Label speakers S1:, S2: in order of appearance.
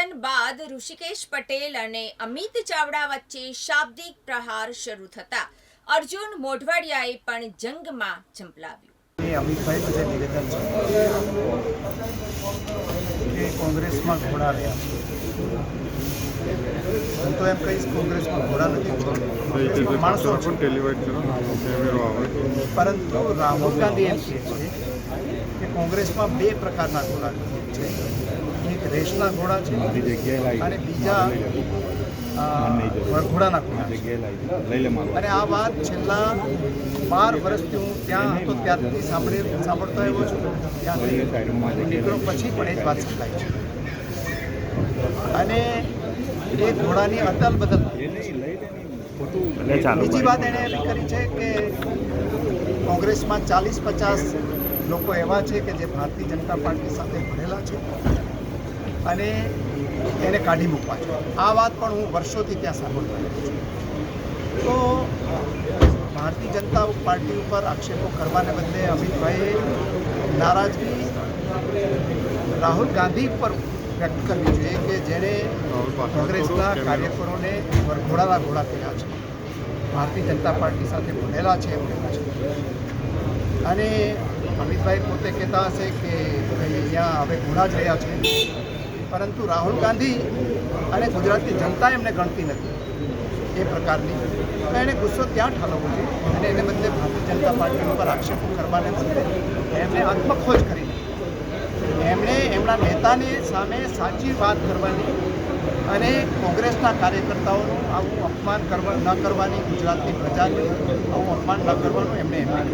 S1: મિલન બાદ ઋષિકેશ પટેલ અને અમિત ચાવડા વચ્ચે શાબ્દિક પ્રહાર શરૂ થતા અર્જુન મોઢવાડિયાએ પણ જંગમાં ઝંપલાવ્યું।
S2: અમિતભાઈનું જે નિવેદન છે કે કોંગ્રેસમાં ઘોડા રહ્યા છે, હું તો એમ કહીશ કોંગ્રેસમાં ઘોડા નથી, માણસો છે। પરંતુ રાહુલ ગાંધી એમ કહે છે કે કોંગ્રેસમાં બે પ્રકારના ઘોડા છે, એક રેસના ઘોડા છે અને બીજા વરઘોડાના ઘોડા છે। અને આ વાત છેલ્લા 12 વર્ષથી હું ત્યાં હતો ત્યારથી સાંભળતો આવ્યો છું, ત્યાંથી નીકળો પછી પણ એ જ વાત સંભળાય છે। અને એ ઘોડાની અદલ બદલ। બીજી વાત એણે એવી કરી છે કે કોંગ્રેસમાં 40-50 લોકો એવા છે કે જે ભારતીય જનતા પાર્ટી સાથે ભળેલા છે અને એને કાઢી મૂકવા છે। આ વાત પણ હું વર્ષોથી ત્યાં સાંભળતો આવ્યો છું। તો ભારતીય જનતા પાર્ટી ઉપર આક્ષેપો કરવાને બદલે અમિતભાઈએ નારાજગી રાહુલ ગાંધી પર વ્યક્ત કરવી જોઈએ કે જેણે કોંગ્રેસના કાર્યકરોને વરઘોડાના ઘોડા કર્યા છે, ભારતીય જનતા પાર્ટી સાથે ભળેલા છે એમ કહ્યું છે। અને અમિતભાઈ પોતે કહેતા હશે કે અહીંયા હવે ઘોડા જ રહ્યા છે, પરંતુ રાહુલ ગાંધી અને ગુજરાતની જનતા એમને ગણતી નથી એ પ્રકારની। તો એણે ગુસ્સો ત્યાં ઠાલવવો જોઈએ અને એને બદલે ભારતીય જનતા પાર્ટી ઉપર આક્ષેપો કરવાને બદલે એમણે આત્મખોજ કરી, એમણે એમના નેતાની સામે સાચી વાત કરવાની અને કોંગ્રેસના કાર્યકર્તાઓનું આવું અપમાન ન કરવાની, ગુજરાતની પ્રજાનું આવું અપમાન ન કરવાનું એમણે કહ્યું।